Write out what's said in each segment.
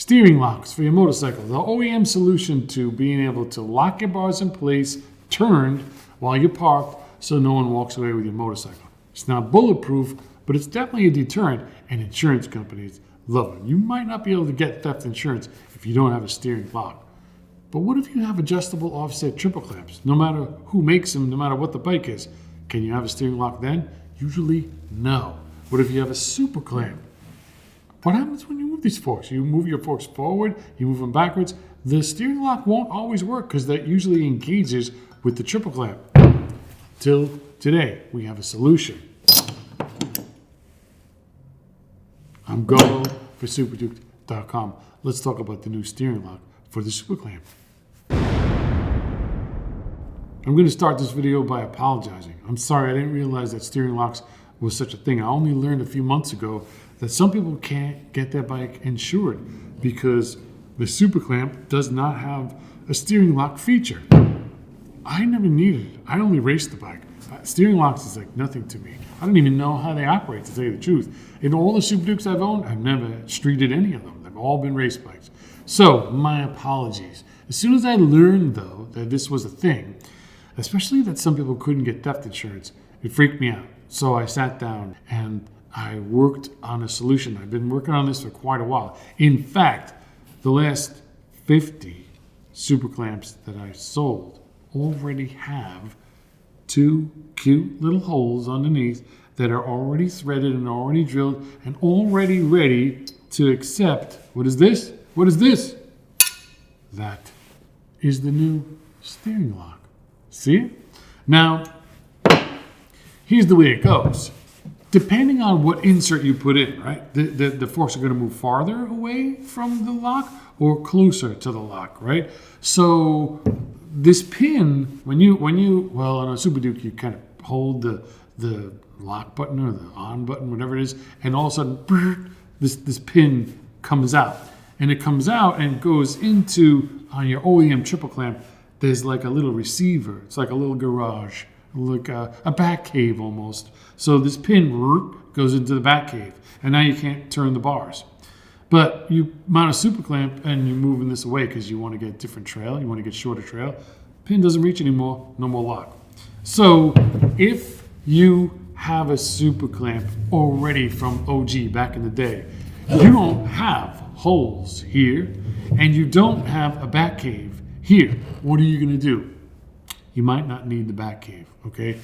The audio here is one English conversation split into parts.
Steering locks for your motorcycle. The OEM solution to being able to lock your bars in place, turned while you're parked so no one walks away with your motorcycle. It's not bulletproof, but it's definitely a deterrent, and insurance companies love it. You might not be able to get theft insurance if you don't have a steering lock. But what if you have adjustable offset triple clamps? No matter who makes them, no matter what the bike is, can you have a steering lock then? Usually, no. What if you have a super clamp? What happens when you move these forks? You move your forks forward, you move them backwards. The steering lock won't always work because that usually engages with the triple clamp. Till today, we have a solution. I'm going for Superduke.com. Let's talk about the new steering lock for the Superclamp. I'm going to start this video by apologizing. I'm sorry, I didn't realize that steering locks was such a thing. I only learned a few months ago that some people can't get their bike insured because the Superclamp does not have a steering lock feature. I never needed it. I only raced the bike. Steering locks is like nothing to me. I don't even know how they operate, to tell you the truth. In all the Superdukes I've owned, I've never streeted any of them. They've all been race bikes. So, my apologies. As soon as I learned, though, that this was a thing, especially that some people couldn't get theft insurance, it freaked me out. So I sat down and I worked on a solution. I've been working on this for quite a while. In fact, the last 50 Superclamps that I sold already have two cute little holes underneath that are already threaded and already drilled and already ready to accept. What is this? What is this? That is the new steering lock. See it? Now, here's the way it goes. Depending on what insert you put in, right? The forks are going to move farther away from the lock or closer to the lock, right? So this pin, when you well, on a Superduke, you kind of hold the lock button or the on button, whatever it is, and all of a sudden, this pin comes out. And it comes out and goes into, on your OEM triple clamp, there's like a little receiver. It's like a little garage, like a bat cave almost. So this pin goes into the bat cave, and now you can't turn the bars. But you mount a super clamp and you're moving this away because you want to get different trail, you want to get shorter trail. Pin doesn't reach anymore, no more lock. So if you have a super clamp already from OG back in the day, you don't have holes here and you don't have a bat cave here. What are you going to do? You might not need the bat cave, okay?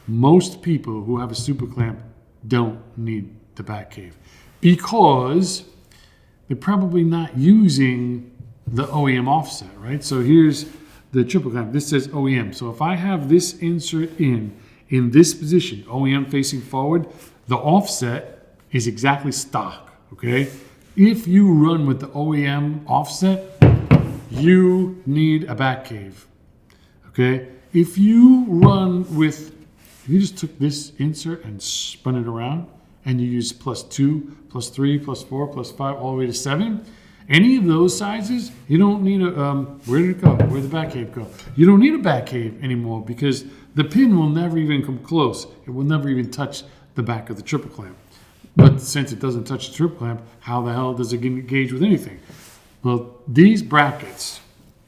Most people who have a super clamp don't need the bat cave because they're probably not using the OEM offset, right? So here's the triple clamp. This says OEM. So if I have this insert in this position, OEM facing forward, the offset is exactly stock, okay? If you run with the OEM offset, you need a bat cave, okay? If you run with, if you just took this insert and spun it around and you use +2, +3, +4, +5, all the way to 7, any of those sizes, you don't need a, where did it go? Where'd the bat cave go? You don't need a bat cave anymore because the pin will never even come close. It will never even touch the back of the triple clamp. But since it doesn't touch the triple clamp, how the hell does it engage with anything? Well, these brackets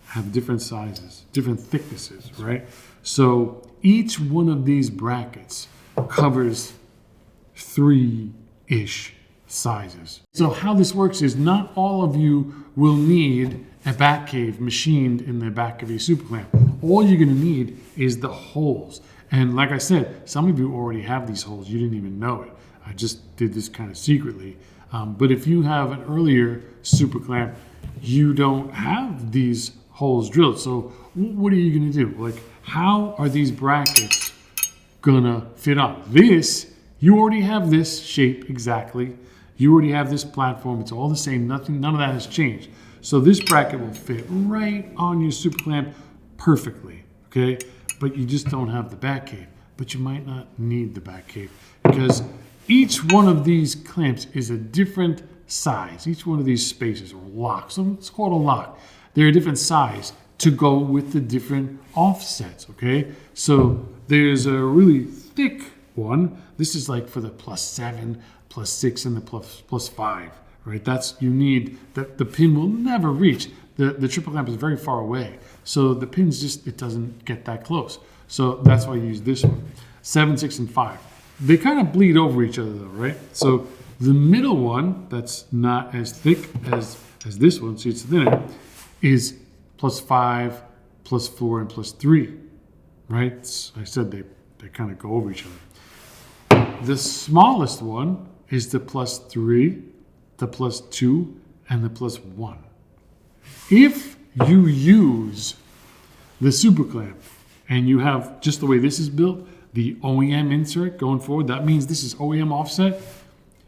have different sizes, different thicknesses, right? So each one of these brackets covers 3-ish sizes. So how this works is not all of you will need a bat cave machined in the back of your super clamp. All you're going to need is the holes. And like I said, some of you already have these holes. You didn't even know it. I just did this kind of secretly. But if you have an earlier super clamp, you don't have these holes drilled. So what are you going to do? Like, how are these brackets gonna fit on? This, you already have this shape exactly. You already have this platform. It's all the same. None of that has changed. So this bracket will fit right on your super clamp perfectly, okay? But you just don't have the bat cave. But you might not need the bat cave because each one of these clamps is a different size. Each one of these spaces or locks, so it's called a lock. They're a different size to go with the different offsets, okay? So there's a really thick one. This is like for the +7, +6, and the +5, right? You need, the pin will never reach. The triple clamp is very far away. So the pins it doesn't get that close. So that's why you use this one. 7, 6, and 5. They kind of bleed over each other though, right? So the middle one, that's not as thick as this one, so it's thinner, is +5, +4, and +3, right? I said they kind of go over each other. The smallest one is the +3, the +2, and the +1. If you use the Superclamp and you have, just the way this is built, the OEM insert going forward, that means this is OEM offset,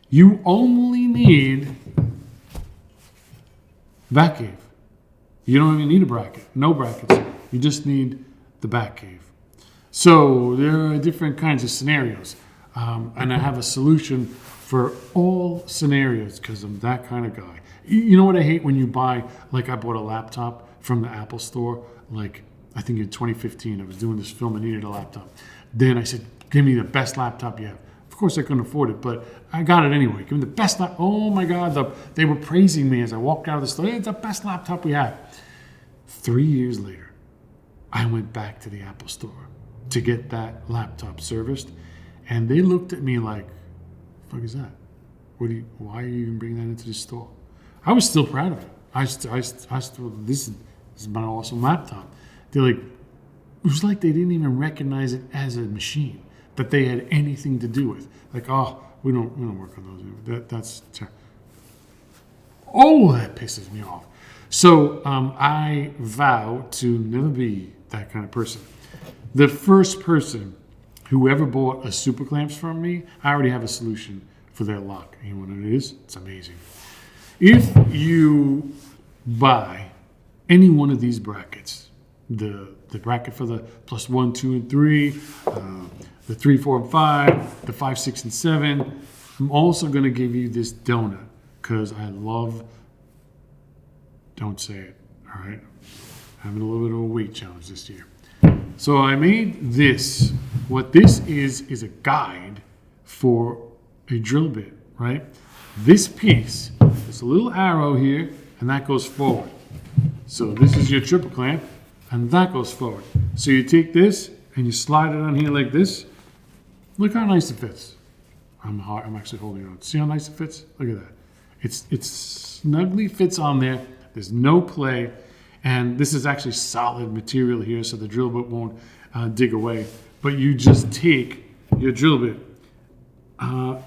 you only need back cave. You don't even need a bracket, no brackets. You just need the back cave. So there are different kinds of scenarios. And I have a solution for all scenarios because I'm that kind of guy. You know what I hate when you buy, like I bought a laptop from the Apple store, like I think in 2015, I was doing this film and needed a laptop. Then I said, give me the best laptop you have. Of course I couldn't afford it, but I got it anyway. Give me the best laptop. Oh my God, they were praising me as I walked out of the store. It's the best laptop we have. 3 years later, I went back to the Apple store to get that laptop serviced. And they looked at me like, the fuck is that? Why are you even bringing that into the store? I was still proud of it. I still, this is my awesome laptop. They're like, it was like they didn't even recognize it as a machine that they had anything to do with. Like, oh, we don't work on those. That's terrible. Oh, that pisses me off. So I vow to never be that kind of person. The first person who ever bought a Superclamps from me, I already have a solution for their lock. You know what it is? It's amazing. If you buy any one of these brackets, the bracket for the +1, 2, and 3, the 3, 4, and 5, the 5, 6, and 7, I'm also going to give you this donut because I love, don't say it, all right? Having a little bit of a weight challenge this year. So I made this. What this is a guide for a drill bit, right? This piece, there's a little arrow here, and that goes forward. So this is your triple clamp, and that goes forward. So you take this, and you slide it on here like this. Look how nice it fits. I'm actually holding it on. See how nice it fits? Look at that. It snugly fits on there. There's no play. And this is actually solid material here, so the drill bit won't dig away. But you just take your drill bit.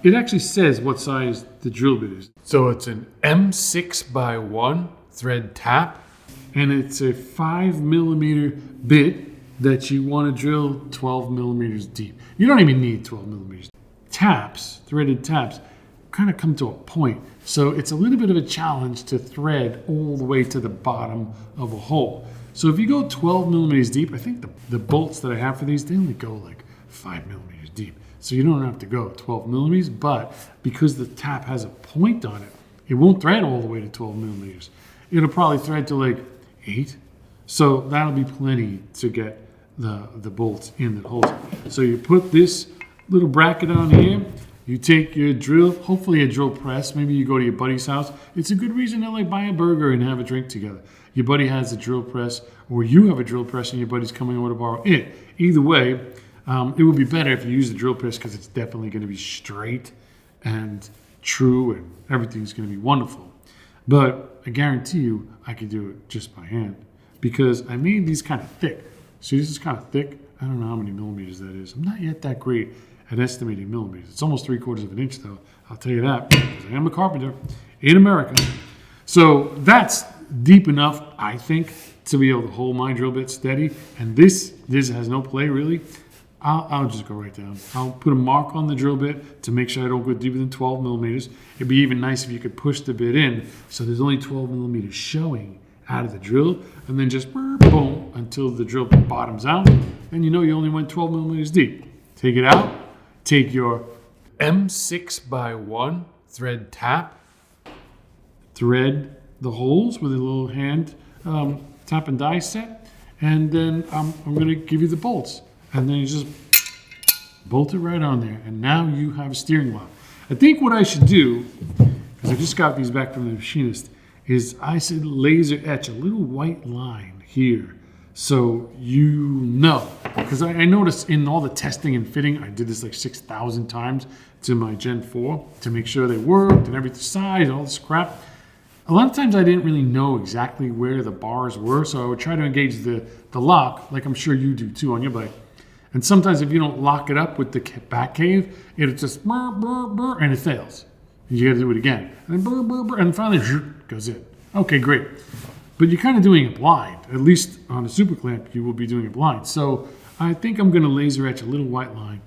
It actually says what size the drill bit is. So it's an M6x1 thread tap, and it's a 5mm bit that you want to drill 12mm deep. You don't even need 12mm. Taps, threaded taps, kind of come to a point. So it's a little bit of a challenge to thread all the way to the bottom of a hole. So if you go 12mm deep, I think the bolts that I have for these, they only go like 5mm deep. So you don't have to go 12mm, but because the tap has a point on it, it won't thread all the way to 12mm. It'll probably thread to like 8. So that'll be plenty to get the bolts in that holds it. So you put this little bracket on here. You take your drill, hopefully a drill press. Maybe you go to your buddy's house. It's a good reason to like buy a burger and have a drink together. Your buddy has a drill press, or you have a drill press and your buddy's coming over to borrow it. Either way, it would be better if you use the drill press because it's definitely going to be straight and true and everything's going to be wonderful. But I guarantee you I could do it just by hand because I made these kind of thick. See, this is kind of thick. I don't know how many millimeters that is. I'm not yet that great at estimating millimeters. It's almost 3/4 of an inch though. I'll tell you that because I am a carpenter in America. So that's deep enough, I think, to be able to hold my drill bit steady. And this has no play really. I'll just go right down. I'll put a mark on the drill bit to make sure I don't go deeper than 12mm. It'd be even nice if you could push the bit in so there's only 12mm showing out of the drill, and then just boom until the drill bit bottoms out. And you know you only went 12mm deep. Take it out. Take your M6x1 thread tap. Thread the holes with a little hand tap and die set, and then I'm going to give you the bolts. And then you just bolt it right on there. And now you have a steering lock. I think what I should do, because I just got these back from the machinist, is I said laser etch a little white line here. So you know, because I noticed in all the testing and fitting, I did this like 6,000 times to my Gen 4 to make sure they worked and everything size and all this crap. A lot of times I didn't really know exactly where the bars were, so I would try to engage the lock, like I'm sure you do too on your bike. And sometimes if you don't lock it up with the back cave, it'll just burr, burr, burr, and it fails. And you got to do it again. And then burr, burr, burr, and finally goes in. Okay, great. But you're kind of doing it blind. At least on a Superclamp, you will be doing it blind. So I think I'm going to laser etch a little white line.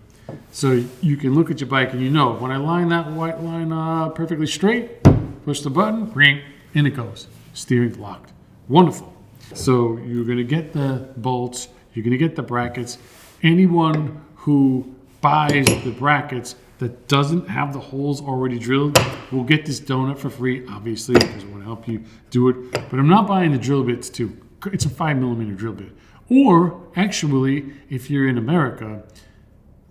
So you can look at your bike and you know, when I line that white line perfectly straight, push the button, ring, in it goes. Steering locked. Wonderful. So you're going to get the bolts. You're going to get the brackets. Anyone who buys the brackets that doesn't have the holes already drilled will get this donut for free, obviously, because I want to help you do it. But I'm not buying the drill bits too. It's a 5mm drill bit. Or actually, if you're in America,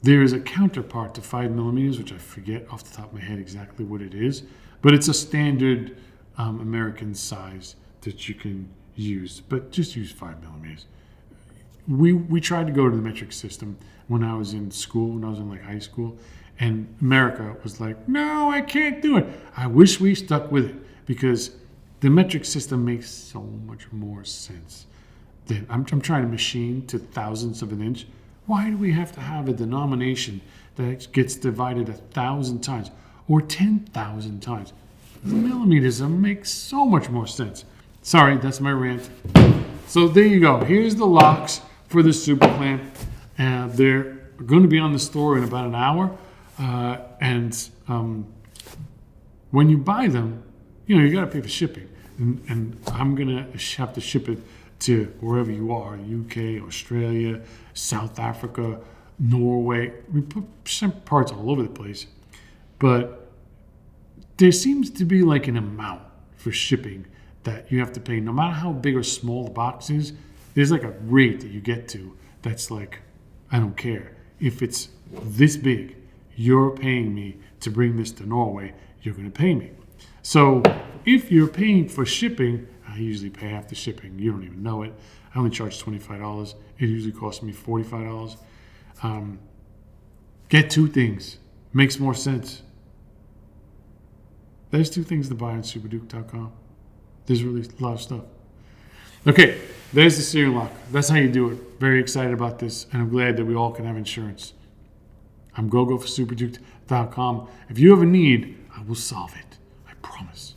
there is a counterpart to 5mm, which I forget off the top of my head exactly what it is, but it's a standard American size that you can use, but just use 5mm. We tried to go to the metric system when I was in school, when I was in like high school, and America was like, no, I can't do it. I wish we stuck with it, because the metric system makes so much more sense. Than I'm trying to machine to thousandths of an inch. Why do we have to have a denomination that gets divided 1,000 times or 10,000 times? The millimeters make so much more sense. Sorry, that's my rant. So there you go. Here's the locks for the Superclamp. They're going to be on the store in about an hour. When you buy them, you got to pay for shipping. And I'm going to have to ship it to wherever you are, UK, Australia, South Africa, Norway. We put some parts all over the place. But there seems to be like an amount for shipping that you have to pay. No matter how big or small the box is, there's like a rate that you get to that's like, I don't care. If it's this big, you're paying me to bring this to Norway, you're going to pay me. So if you're paying for shipping, I usually pay half the shipping. You don't even know it. I only charge $25. It usually costs me $45. Get two things. Makes more sense. There's two things to buy on Superduke.com. There's really a lot of stuff. Okay, there's the steering lock. That's how you do it. Very excited about this, and I'm glad that we all can have insurance. I'm GoGo for Superduke.com. If you have a need, I will solve it. I promise.